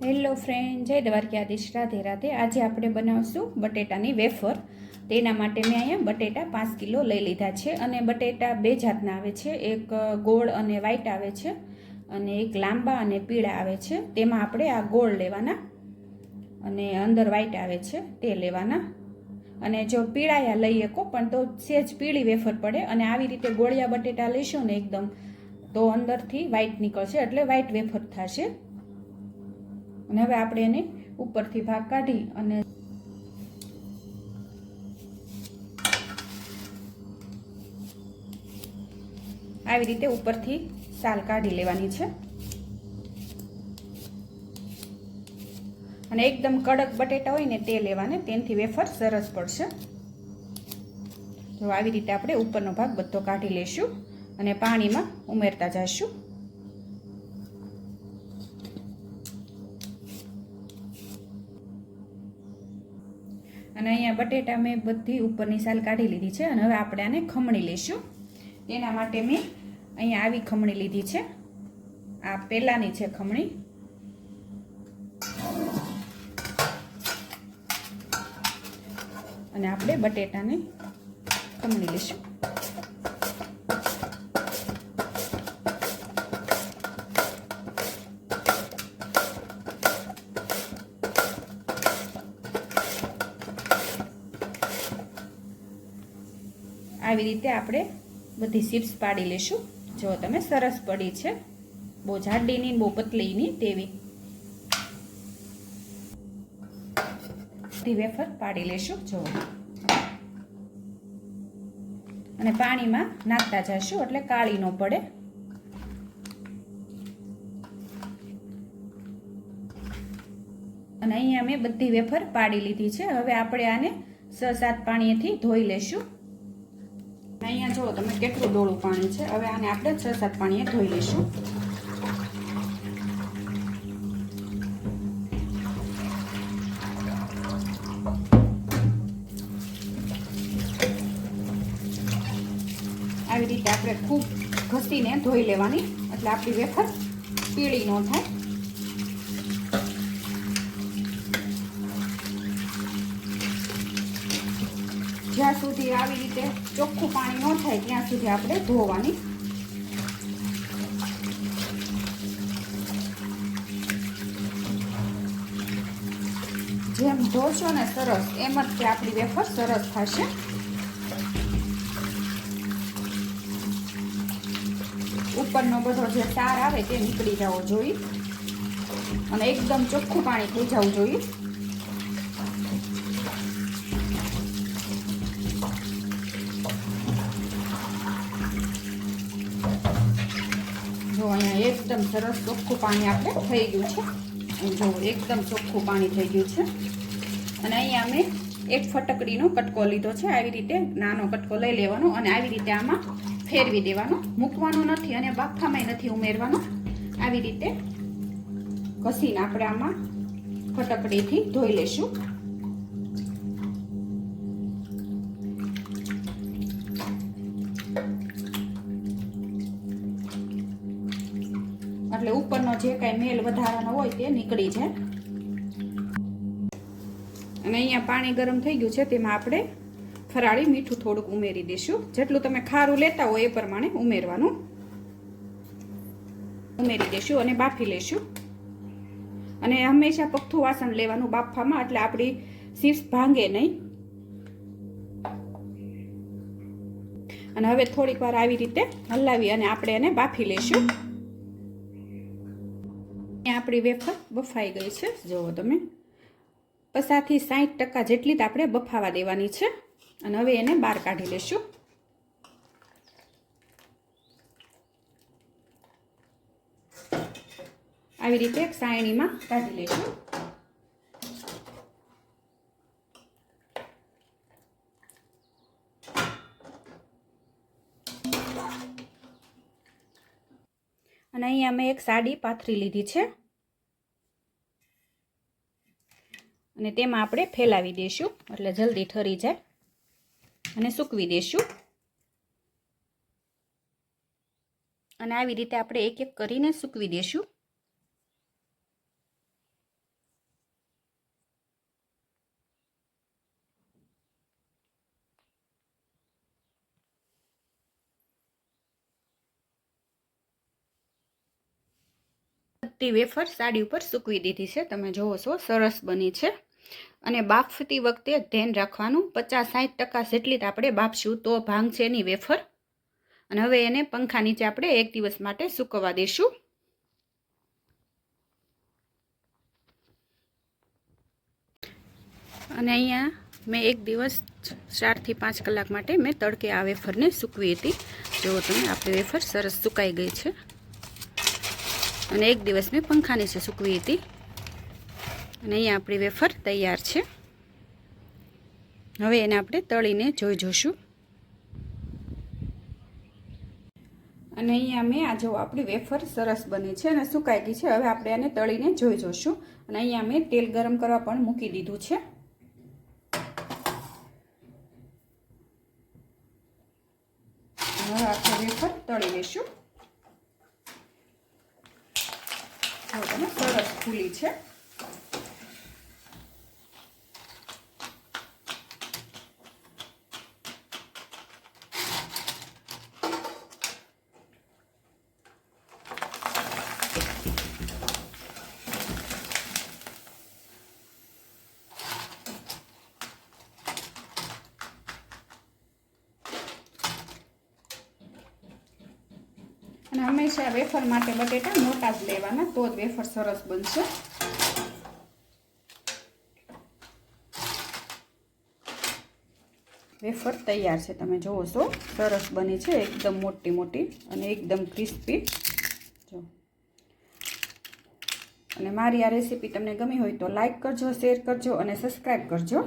Hello friend, જય દ્વારકાધીશ, રાધે રાધે. આજે આપણે બનાવશું બટેટાની વેફર. તેના માટે મેં અહીંયા બટેટા 5 કિલો લઈ લીધા છે. અને બટેટા બે જાતના આવે છે, એક ગોળ અને વ્હાઈટ આવે છે અને એક લાંબા અને પીળા આવે છે. તેમાં આપણે આ ગોળ લેવાના અને અંદર વ્હાઈટ આવે છે તે લેવાના. અને જો પીળાયા લઈએ કો પણ તો સેજ પીળી વેફર પડે. અને આવી રીતે ગોળિયા બટેટા લઈશું ને એકદમ, તો અંદરથી વ્હાઈટ નીકળશે, એટલે વ્હાઈટ વેફર થશે. અને હવે આપણે એને ઉપરથી ભાગ કાઢી અને આવી રીતે ઉપરથી સાલ કાઢી લેવાની છે. અને એકદમ કડક બટેટા હોય ને તે લેવાને, તેનાથી વેફર સરસ પડશે. તો આવી રીતે આપણે ઉપરનો ભાગ બધો કાઢી લેશું અને પાણીમાં ઉમેરતા જઈશું. અને અહીંયા બટેટા મેં બધી ઉપરની સાલ કાઢી લીધી છે. અને હવે આપણે આને ખમણી લઈશું. તેના માટે મેં અહીંયા આવી ખમણી લીધી છે. આ પહેલાંની છે ખમણી. અને આપણે બટેટાને ખમણી લઈશું. આવી રીતે આપણે બધી ચિપ્સ પાડી લેશું. જો તમે સરસ પડી છે, બહુ જાડી નહીં બહુ પતલી નહીં તેવી બધી વેફર પાડી લેશું. જો અને પાણીમાં નાખતા જઈશું એટલે કાળી ન પડે. અને અહીંયા મેં બધી વેફર પાડી લીધી છે. હવે આપણે આને 6-7 પાણીથી ધોઈ લેશું. અહીંયા જો તમે કેટલું ડોળું પાણી છે. હવે આને આપણે 6-7 પાણીએ ધોઈ લઈશું. આવી રીતે આપણે ખૂબ ઘસીને ધોઈ લેવાની, એટલે આપણી વેફર પીળી ન થાય. જ્યાં સુધી આવી રીતે ચોખ્ખું પાણી ન થાય ત્યાં સુધી આપણે ધોવાની. જેમ ધોશો ને સરસ, એમ જ તે આપણી વેફર સરસ થશે. ઉપરનો બધો જે તાર આવે તે નીકળી જવો જોઈએ અને એકદમ ચોખ્ખું પાણી થઈ જવું જોઈએ. જો અહીંયા એકદમ સરસ ચોખ્ખું પાણી આપણે થઈ ગયું છે. જો એકદમ ચોખ્ખું પાણી થઈ ગયું છે. અને અહીંયા અમે એક ફટકડીનો કટકો લીધો છે. આવી રીતે નાનો કટકો લઈ લેવાનો અને આવી રીતે આમાં ફેરવી દેવાનો. મૂકવાનો નથી અને બાફામાં નથી ઉમેરવાનો. આવી રીતે ઘસીને આપણે આમાં ફટકડીથી ધોઈ લેશું. એટલે ઉપરનો જે કાંઈ મેલ વધારાનો હોય તે નીકળી જાય. અને અહીંયા પાણી ગરમ થઈ ગયું છે, તેમાં આપણે ફરાળી મીઠું થોડુંક ઉમેરી દઈશું. જેટલું તમે ખારું લેતા હોય એ પ્રમાણે ઉમેરવાનું. ઉમેરી દઈશું અને બાફી લઈશું. અને હંમેશા પગથું વાસણ લેવાનું બાફવામાં, એટલે આપણી ચિપ્સ ભાંગે નહીં. અને હવે થોડીક વાર આવી રીતે હલાવી અને આપણે એને બાફી લઈશું. આપણી વેફર બફાઈ ગઈ છે. જુઓ તમે, 50 થી 60% જેટલી જ આપણે બફાવા દેવાની છે. અને હવે એને બહાર કાઢી લેશું. આવી રીતે એક સાયણીમાં કાઢી લેશું. અને અહીંયા મેં એક સાડી પાથરી લીધી છે અને તેમાં આપણે ફેલાવી દઈશું, એટલે જલ્દી ઠરી જાય. અને સૂકવી દઈશું. અને આવી રીતે આપણે એક એક કરીને સૂકવી દઈશું. બધી વેફર સાડી ઉપર સૂકવી દીધી છે, તમે જોવો છો સરસ બની છે। અને બાફતી વખતે ધ્યાન રાખવાનું 50-60% જેટલી જ આપણે બાફશું તો ભાંગશે નહીં વેફર। અને હવે એને પંખા નીચે આપણે 1 દિવસ માટે સૂકવવા દઈશું। અને અહીંયા મેં 1 દિવસ 4 થી 5 કલાક માટે મેં તડકે આ વેફરને સૂકવી હતી। જો તમે આપણી વેફર સરસ સુકાઈ ગઈ છે અને 1 દિવસ મેં પંખા નીચે સૂકવી હતી। અને અહીંયા આપણી વેફર તૈયાર છે। હવે એને આપણે તળીને જોઈશું। અને અહીંયા મેં આ જો આપણી વેફર સરસ બની છે અને સુકાઈ ગઈ છે। હવે આપણે આને તળીને જોઈશું। અને અહીંયા મેં તેલ ગરમ કરવા પણ મૂકી દીધું છે। હવે આપણે વેફર તળી લઈશું। જો તમે સરસ ફૂલી છે। અને હંમેશા વેફર માટે બટેટા મોટા જ લેવાના, તો જ વેફર સરસ બનશે। વેફર તૈયાર છે, તમે જોવો છો સરસ બની છે, એકદમ મોટી મોટી અને એકદમ ક્રિસ્પી। જો અને મારી આ રેસીપી તમને ગમી હોય તો લાઈક કરજો, શેર કરજો અને સબસ્ક્રાઈબ કરજો।